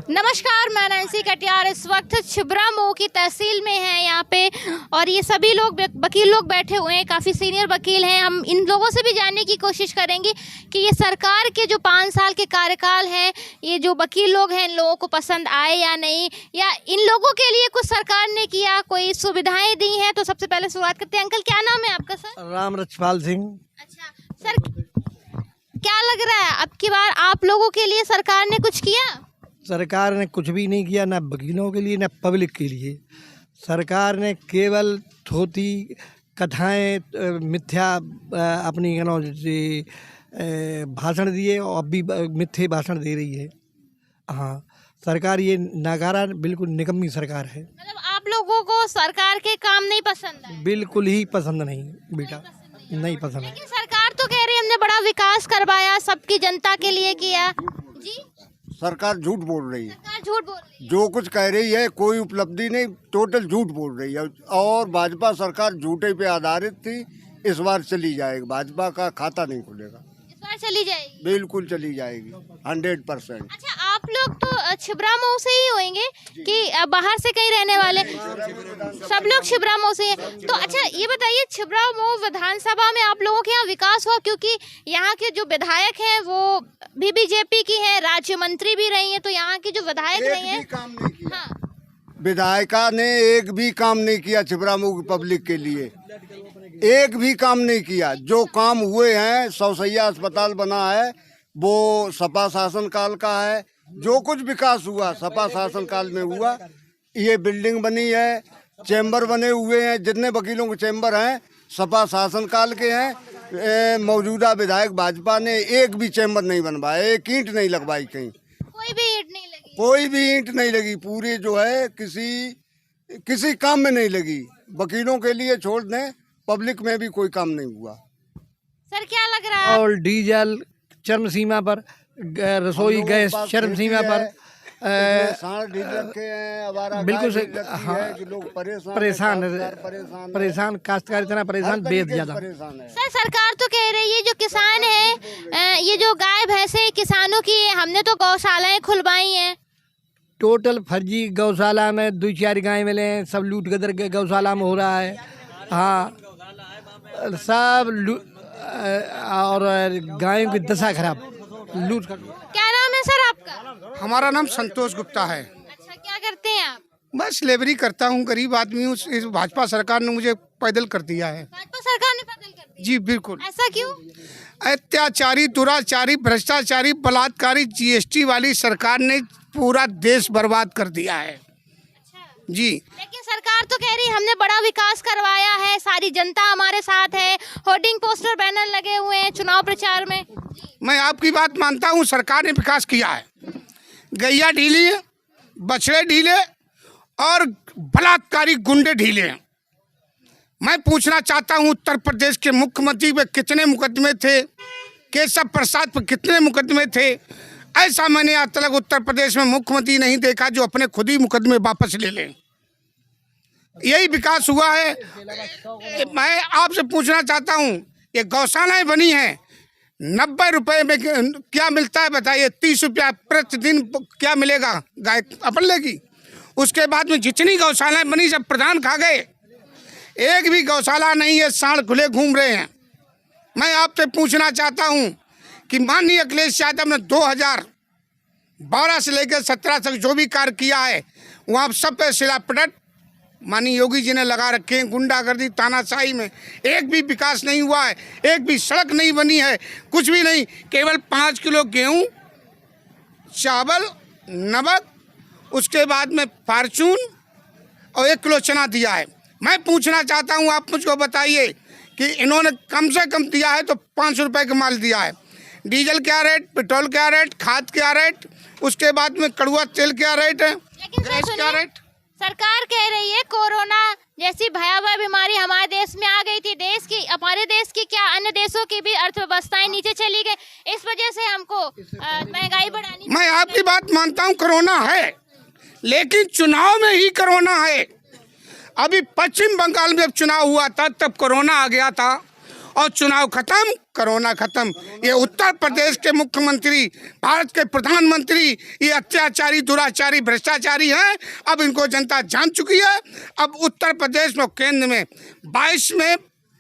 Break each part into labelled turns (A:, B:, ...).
A: नमस्कार, मैं नैन्सी कटियार इस वक्त छिबरा मऊ की तहसील में है यहाँ पे, और ये सभी लोग वकील लोग बैठे हुए हैं, काफ़ी सीनियर वकील हैं। हम इन लोगों से भी जानने की कोशिश करेंगे कि ये सरकार के जो 5 साल के कार्यकाल हैं, ये जो वकील लोग हैं, इन लोगों को पसंद आए या नहीं, या इन लोगों के लिए कुछ सरकार ने किया, कोई सुविधाएं दी हैं। तो सबसे पहले शुरुआत करते हैं। अंकल, क्या नाम है आपका? सर
B: राम रक्षपाल सिंह।
A: अच्छा सर, क्या लग रहा है अब की बार आप लोगों के लिए सरकार ने कुछ किया?
B: सरकार ने कुछ भी नहीं किया, ना वकीलों के लिए ना पब्लिक के लिए। सरकार ने केवल थोती कथाएं मिथ्या अपनी भाषण दिए और अभी मिथ्ये भाषण दे रही है। हाँ, सरकार ये नाकारा, बिल्कुल निकम्मी सरकार है।
A: मतलब आप लोगों को सरकार के काम नहीं पसंद है?
B: बिल्कुल ही पसंद नहीं बेटा, नहीं पसंद है।
A: लेकिन सरकार तो कह रही है हमने बड़ा विकास करवाया, सबकी जनता के लिए किया। जी,
C: सरकार झूठ बोल रही है।
A: सरकार झूठ बोल रही है।
C: जो कुछ कह रही है कोई उपलब्धि नहीं, टोटल झूठ बोल रही है। और भाजपा सरकार झूठे पे आधारित थी। इस बार चली जाएगी, भाजपा का खाता नहीं खुलेगा।
A: इस बार चली जाएगी?
C: बिल्कुल चली जाएगी, 100%।
A: अच्छा, आप लोग तो छिबरा मऊ से ही होंगे कि बाहर से कहीं रहने वाले? सब लोग छिबरा मऊ से हैं। तो अच्छा ये बताइए, छिबरा मऊ विधानसभा में आप लोगों के यहाँ विकास हुआ? क्योंकि यहाँ के जो विधायक हैं वो भी बीजेपी की हैं, राज्य मंत्री भी रही हैं, तो यहाँ की जो विधायक रही हैं,
C: काम नहीं किया।
A: हाँ,
C: विधायिका ने एक भी काम नहीं किया छिबरा मऊ की पब्लिक के लिए, एक भी काम नहीं किया। जो काम हुए हैं, 100 सैया अस्पताल बना है, वो सपा शासन काल का है। जो कुछ विकास हुआ सपा शासन काल में हुआ। ये बिल्डिंग बनी है, चैम्बर बने हुए हैं, जितने वकीलों के चैम्बर हैं सपा शासन काल के हैं। मौजूदा विधायक भाजपा ने एक भी चैम्बर नहीं बनवाया, एक ईंट नहीं लगवाई कहीं,
A: कोई भी ईंट नहीं लगी?
C: कोई भी ईंट नहीं लगी। पूरी जो है किसी काम में नहीं लगी। वकीलों के लिए छोड़ दें, पब्लिक में भी कोई काम नहीं हुआ।
A: सर क्या लग रहा है?
B: और डीजल चरम सीमा पर, रसोई गैस चरम सीमा पर, बिल्कुल से। हाँ, परेशान काश्तकार इतना परेशान, बेहद ज्यादा।
A: सर सरकार तो कह रही है जो किसान है, ये जो गाय भैंसे किसानों की है, हमने तो गौशालाएं खुलवाई हैं।
B: टोटल फर्जी गौशाला में 2-4 गाय मिले हैं, सब लूट गदर के गौशाला में हो रहा है। हाँ, सब और गायों की दशा खराब, लूट का।
A: क्या नाम है सर आपका?
D: हमारा नाम संतोष गुप्ता है।
A: अच्छा, क्या करते हैं आप?
D: बस लेबरी करता हूँ, गरीब आदमी हूँ। इस भाजपा सरकार ने मुझे पैदल कर दिया है।
A: भाजपा सरकार ने बदल कर दिया?
D: जी बिल्कुल।
A: ऐसा क्यों?
D: अत्याचारी, दुराचारी, भ्रष्टाचारी, बलात्कारी जीएसटी वाली सरकार ने पूरा देश बर्बाद कर दिया है।
A: अच्छा
D: जी,
A: लेकिन सरकार तो कह रही है हमने बड़ा विकास करवाया है, सारी जनता हमारे साथ है, होर्डिंग पोस्टर बैनर लगे हुए हैं चुनाव प्रचार में।
D: मैं आपकी बात मानता हूँ, सरकार ने विकास किया है। गैया ढीली, बछड़े ढीले और बलात्कारी गुंडे ढीले। मैं पूछना चाहता हूँ, उत्तर प्रदेश के मुख्यमंत्री पे कितने मुकदमे थे, केशव प्रसाद पर कितने मुकदमे थे? ऐसा मैंने आज तक उत्तर प्रदेश में मुख्यमंत्री नहीं देखा जो अपने खुद ही मुकदमे वापस ले लें। यही विकास हुआ है। मैं आपसे पूछना चाहता हूँ, ये गौशालाएं बनी हैं, 90 रुपए में क्या मिलता है बताइए? 30 रुपया प्रतिदिन क्या मिलेगा? गाय अपन लेगी। उसके बाद में जितनी गौशालाएं बनी सब प्रधान खा गए, एक भी गौशाला नहीं है, सांड खुले घूम रहे हैं। मैं आपसे पूछना चाहता हूं कि माननीय अखिलेश यादव ने 2012 से लेकर 17 तक जो भी कार्य किया है, वहाँ सब पे शिलापलट माननीय योगी जी ने लगा रखे हैं। गुंडागर्दी, तानाशाही में एक भी विकास नहीं हुआ है, एक भी सड़क नहीं बनी है, कुछ भी नहीं। केवल 5 किलो गेहूँ, चावल, नमक, उसके बाद में फार्चून और 1 किलो चना दिया है। मैं पूछना चाहता हूं, आप मुझको बताइए कि इन्होंने कम से कम दिया है तो 500 रुपये का माल दिया है। डीजल क्या रेट, पेट्रोल क्या रेट, खाद क्या रेट, उसके बाद में कड़ुआ तेल क्या रेट है, गैस क्या रेट?
A: सरकार कह रही है कोरोना जैसी भयावह बीमारी हमारे देश में आ गई थी, हमारे देश की क्या अन्य देशों की भी अर्थव्यवस्थाएं नीचे चली गई, इस वजह से हमको महंगाई बढ़ानी।
D: मैं आपकी बात मानता हूँ, कोरोना है, लेकिन चुनाव में ही कोरोना है। अभी पश्चिम बंगाल में जब चुनाव हुआ था तब कोरोना आ गया था, और चुनाव खत्म, कोरोना खत्म। ये उत्तर प्रदेश के मुख्यमंत्री, भारत के प्रधानमंत्री ये अत्याचारी, दुराचारी, भ्रष्टाचारी हैं। अब इनको जनता जान चुकी है। अब उत्तर प्रदेश में, केंद्र में 22 में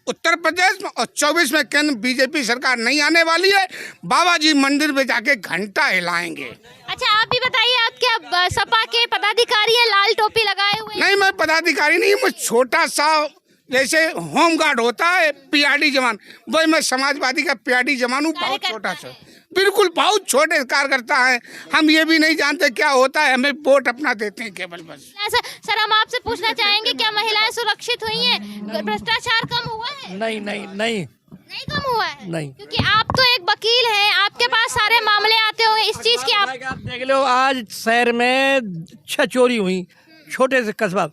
D: उत्तर प्रदेश में और 24 में केंद्र बीजेपी सरकार नहीं आने वाली है। बाबा जी मंदिर में जाके घंटा हिलाएंगे।
A: अच्छा, आप भी बताइए, आप क्या सपा के पदाधिकारी हैं, लाल टोपी लगाए हुए?
D: नहीं, मैं पदाधिकारी नहीं, मैं छोटा सा, जैसे होमगार्ड होता है पीआरडी जवान, वही मैं समाजवादी का पीआरडी जवान हूँ। बहुत छोटा सा, बिल्कुल बहुत छोटे कार्यकर्ता है। हम ये भी नहीं जानते क्या होता है, हमें वोट अपना देते हैं केवल बस।
A: सर, हम आपसे पूछना चाहेंगे, क्या महिलाएं सुरक्षित हुई हैं? भ्रष्टाचार कम हुआ है?
B: नहीं नहीं नहीं
A: नहीं कम हुआ है?
B: नहीं।
A: क्योंकि आप तो एक वकील हैं, आपके पास सारे मामले आते होंगे इस चीज की। आप
B: देख लो, आज शहर में 6 चोरी हुई, छोटे से कस्बा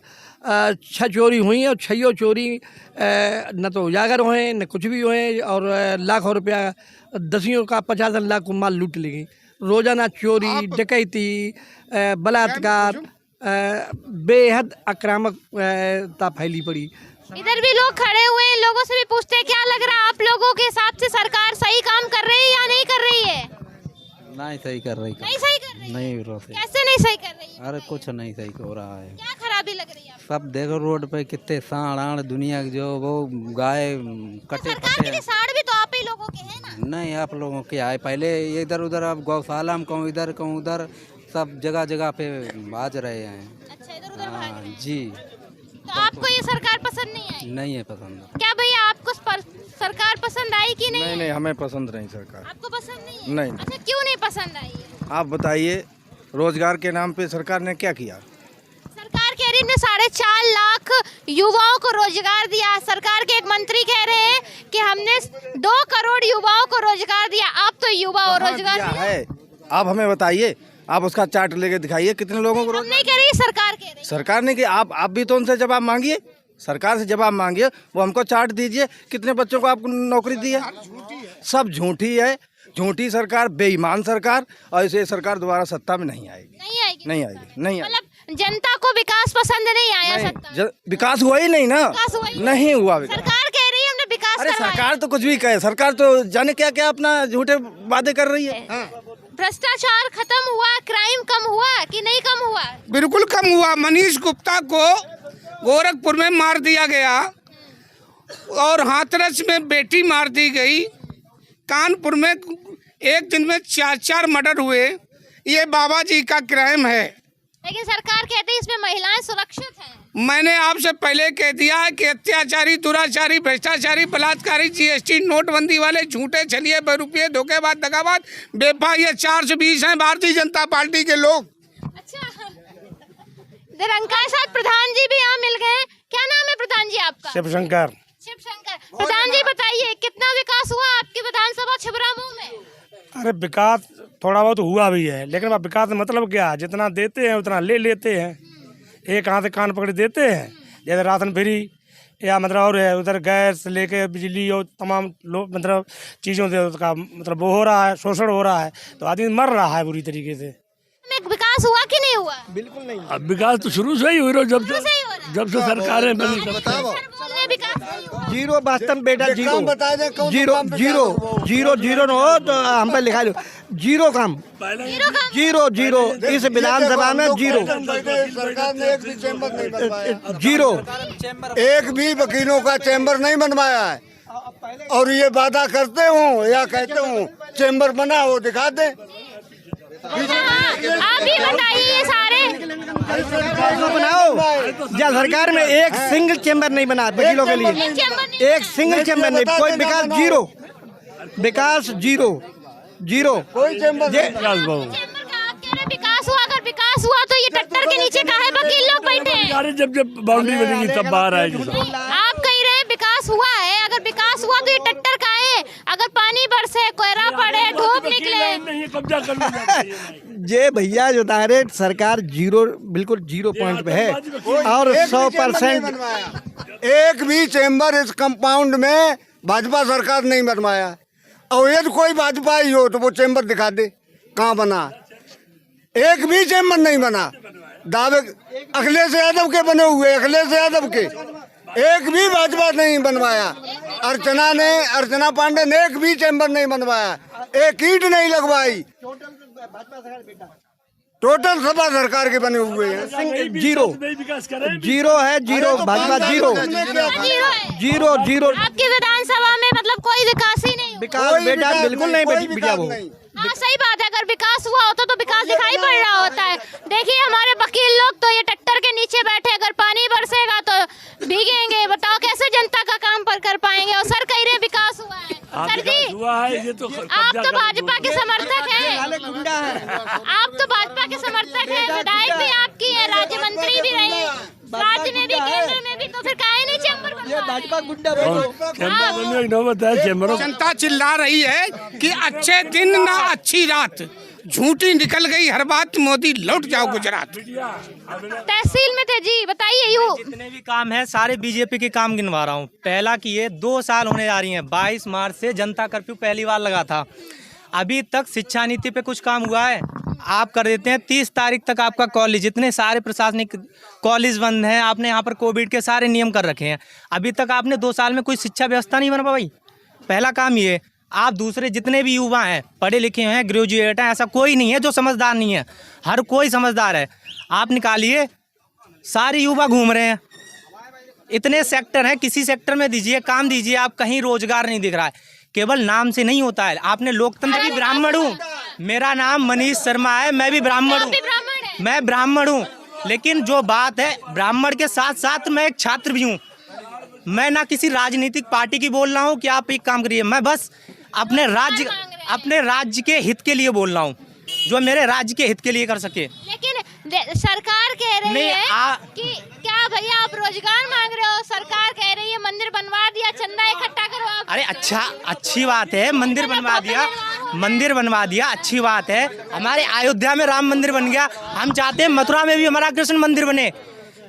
B: 6 चोरी हुई और 6 चोरी न तो उजागर हुए न कुछ भी हुए, और लाखों रुपया, 10 का 50 लाख को माल लूट ली गई। रोजाना चोरी, डकैती, बलात्कार, बेहद आक्रामकता फैली पड़ी।
A: इधर भी लोग खड़े हुए हैं, लोगों से भी पूछते हैं, क्या लग रहा है आप लोगों के हिसाब से सरकार सही काम कर रही है या नहीं कर रही है?
E: नहीं सही कर रही,
A: नहीं सही कर रही है?
E: नहीं हो रही।
A: कैसे नहीं सही कर रही है?
E: अरे कुछ नहीं सही हो रहा है।
A: क्या खराबी लग रही है आपको?
E: सब देखो रोड पे कितने सांड आड़ दुनिया के, जो वो गाय कटे
A: सरकार के लिए साड़ भी तो आप ही लोगों के हैं ना?
E: नहीं, आप लोगों के आए पहले इधर उधर, अब गौशाला में कहूँ इधर कहूँ उधर, सब जगह जगह पे बाज रहे हैं।
A: अच्छा, इधर उधर भाग रहे हैं।
E: जी,
A: तो आपको ये सरकार पसंद नहीं आई?
E: नहीं है पसंद।
A: क्या भैया, आपको सरकार पसंद आई कि नहीं?
F: नहीं नहीं, हमें पसंद नहीं सरकार।
A: आपको पसंद नहीं है?
F: नहीं।
A: अच्छा, क्यों नहीं पसंद आई है?
F: आप बताइए, रोजगार के नाम पे सरकार ने क्या किया?
A: सरकार कह रही है 4.5 लाख युवाओं को रोजगार दिया। सरकार के एक मंत्री कह रहे हैं कि हमने 2 करोड़ युवाओं को रोजगार दिया। आप तो युवा और रोजगार
F: क्या
A: दिया
F: है? आप हमें बताइए, आप उसका चार्ट लेके दिखाइए कितने लोगों को
A: हम नहीं कह रही, सरकार कह रही है।
F: सरकार ने कि आप भी तो उनसे जवाब मांगिए, सरकार से जवाब मांगिए, वो हमको चार्ट दीजिए कितने बच्चों को आपको नौकरी दी है। सब झूठी है, झूठी सरकार, बेईमान सरकार, और ऐसे सरकार दोबारा सत्ता में नहीं आएगी।
A: नहीं आएगी?
F: नहीं आएगी, नहीं आएगी।
A: मतलब जनता को विकास पसंद नहीं आया सत्ता में?
F: विकास हुआ ही नहीं ना,
A: विकास हुआ ही
F: नहीं हुआ विकास।
A: सरकार कह रही है हमने विकास
F: अरे
A: करवाया।
F: सरकार तो कुछ भी कहे, सरकार तो जाने क्या क्या अपना झूठे वादे कर रही है।
A: भ्रष्टाचार खत्म हुआ, क्राइम कम हुआ कि नहीं कम हुआ?
D: बिल्कुल कम हुआ। मनीष गुप्ता को गोरखपुर में मार दिया गया और हाथरस में बेटी मार दी गई। कानपुर में एक दिन में 4 मर्डर हुए। ये बाबा जी का क्राइम है।
A: लेकिन सरकार कहती है इसमें महिलाएं सुरक्षित हैं।
D: मैंने आपसे पहले कह दिया है कि अत्याचारी, दुराचारी, भ्रष्टाचारी, बलात्कारी, जीएसटी, नोटबंदी वाले झूठे छलिए, बेरुपये, धोखेबाज, दगाबाज, बेफा, ये 420 हैं भारतीय जनता पार्टी के लोग।
A: अच्छा, निरंकार साथ प्रधान जी भी यहाँ मिल गए। क्या नाम है प्रधान जी आपका?
F: शिवशंकर।
A: शिवशंकर। प्रधान जी बताइए, कितना विकास हुआ आपकी विधानसभा छिबरामऊ में?
G: अरे विकास थोड़ा बहुत हुआ भी है, लेकिन अब विकास मतलब क्या है, जितना देते हैं उतना ले लेते हैं। एक हाथ से कान पकड़ देते हैं, जैसे राशन फ्री या मतलब और है, उधर गैस लेके बिजली और तमाम लोग मतलब चीज़ों से उसका मतलब वो हो रहा है, शोषण हो रहा है, तो आदमी मर रहा है बुरी तरीके से।
A: विकास हुआ कि नहीं हुआ?
B: बिल्कुल नहीं।
G: अब विकास तो शुरू से ही हो रहा,
A: शुरू से ही हो रहा है।
G: जब से सरकारें बनी
A: सर बोल रहे हैं विकास नहीं हुआ।
B: जीरो वास्तव में बेटा, जीरो
C: बता दें, कौन सा
B: जीरो
C: काम
B: जीरो जीरो जीरो न हो तो हम पे लिखा लो जीरो काम, जीरो जीरो इस विधानसभा में जीरो,
C: सरकार ने एक भी चैम्बर नहीं बनवाया,
B: जीरो।
C: एक भी वकीलों का चैम्बर नहीं बनवाया है। और ये वादा करते हूँ या कहते हूँ चैम्बर बना हो दिखा दे।
A: आप भी बताइए, ये सारे
B: बनाओ। जब सरकार में एक सिंगल चैम्बर नहीं बना वकीलों के लिए, एक सिंगल चैम्बर नहीं, कोई विकास जीरो, विकास जीरो जीरो।
C: कोई चैम्बर
A: चैम्बर का आप कह रहे हैं विकास हुआ। अगर विकास हुआ तो ये टट्टर के नीचे काहे वकील लोग बैठे हैं?
G: जब बाउंड्री बनेगी तब बाहर आएगी।
A: आप कह रहे हैं विकास हुआ है, अगर विकास हुआ तो ये टट्टर काहे? अगर पानी बरसे, कोयरा पड़े, धूप निकले,
G: कब्जा कर लिया जाता है।
B: ये भैया जो तारे सरकार जीरो, बिल्कुल जीरो पॉइंट पे है और 100%।
C: एक भी चैम्बर इस कंपाउंड में भाजपा सरकार नहीं बनवाया। और यदि कोई भाजपा ही हो तो वो चैम्बर दिखा दे कहाँ बना। एक भी चैम्बर नहीं बना। दावे अखिलेश यादव के बने हुए, अखिलेश यादव के, एक भी भाजपा नहीं बनवाया। अर्चना पांडे ने एक भी चैम्बर नहीं बनवाया, एक ईंट नहीं लगवाई। टोटल सपा सरकार के बने हुए हैं।
B: जीरो जीरो है, zero Bhajpa zero zero zero.
A: आपकी विधानसभा में मतलब कोई विकास ही नहीं।
B: विकास बेटा बिल्कुल नहीं बिटिया वो।
A: हाँ सही बात है, अगर विकास हुआ होता तो विकास दिखाई पड़ रहा होता है। देखिए हमारे वकील लोग तो ये ट्रैक्टर के नीचे बैठे, अगर पानी बरसेगा तो भीगेंगे। बताओ कैसे जनता का काम पर कर पाएंगे। और सर कह रहे विकास हुआ है। सर जी
G: हुआ है ये तो
A: आप तो भाजपा के समर्थक हैं, आप तो भाजपा के समर्थक हैं, विधायक भी आपकी है, राज्य मंत्री भी रहे, राज्य में भी केंद्र में भी, तो फिर काहे नहीं चैम्बर बनवा।
D: जनता चिल्ला रही है कि अच्छे दिन ना अच्छी रात, झूठी निकल गई हर बात, मोदी लौट जाओ गुजरात।
A: तहसील में थे जी, बताइए यू
H: जितने भी काम है सारे बीजेपी के काम गिनवा रहा हूँ। पहला कि ये 2 साल होने जा रही हैं, 22 मार्च से जनता कर्फ्यू पहली बार लगा था, अभी तक शिक्षा नीति पे कुछ काम हुआ है? आप कर देते हैं 30 तारीख तक आपका कॉलेज, जितने सारे प्रशासनिक कॉलेज बंद हैं, आपने यहाँ पर कोविड के सारे नियम कर रखे हैं, अभी तक आपने 2 साल में कोई शिक्षा व्यवस्था नहीं बना पाई। पहला काम ये। आप दूसरे जितने भी युवा हैं, पढ़े लिखे हैं, ग्रेजुएट हैं, ऐसा कोई नहीं है जो समझदार नहीं है, हर कोई समझदार है। आप निकालिए, सारे युवा घूम रहे हैं, इतने सेक्टर हैं, किसी सेक्टर में दीजिए काम, दीजिए आप, कहीं रोजगार नहीं दिख रहा है। केवल नाम से नहीं होता है। आपने लोकतंत्र की ब्राह्मण हूँ, मेरा नाम मनीष शर्मा है, मैं भी ब्राह्मण हूँ, मैं ब्राह्मण हूँ, लेकिन जो बात है ब्राह्मण के साथ साथ मैं एक छात्र भी हूँ। मैं ना किसी राजनीतिक पार्टी की बोल रहा हूँ कि आप एक काम करिए, मैं बस अपने राज्य के हित के लिए बोल रहा हूँ, जो मेरे राज्य के हित के लिए कर सके।
A: लेकिन सरकार कह रही है कि क्या भैया आप रोजगार मांग रहे हो, सरकार कह रही है मंदिर बनवा दिया, चंदा इकट्ठा करो आप।
H: अरे अच्छा, अच्छी बात है, मंदिर बनवा दिया, अच्छी बात है। हमारे अयोध्या में राम मंदिर बन गया, हम चाहते हैं मथुरा में भी हमारा कृष्ण मंदिर बने।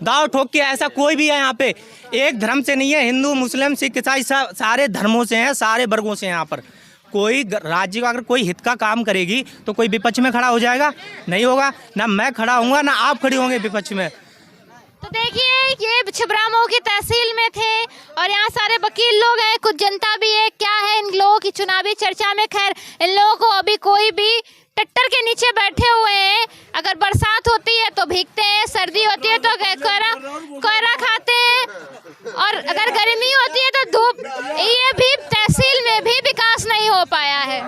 H: दाव ठोक के ऐसा कोई भी है यहाँ पे, एक धर्म से नहीं है, हिंदू मुस्लिम सिख ईसाई सारे धर्मों से हैं, सारे वर्गों से हैं यहाँ पर। कोई राज्य का अगर कोई हित का काम करेगी तो कोई विपक्ष में खड़ा हो जाएगा? नहीं होगा, ना मैं खड़ा होऊंगा ना आप खड़ी होंगे विपक्ष में।
A: तो देखिए ये छिबरामऊ की तहसील में थे और यहाँ सारे वकील लोग हैं, कुछ जनता भी है। क्या है इन लोगों की चुनावी चर्चा में? खैर इन लोगों को अभी कोई भी ट्रैक्टर के नीचे बैठे हुए हैं, अगर बरसात होती है तो भीगते हैं, सर्दी होती है तो कोयरा खाते हैं, और अगर गर्मी होती है तो धूप। ये भी तहसील में भी विकास नहीं हो पाया है।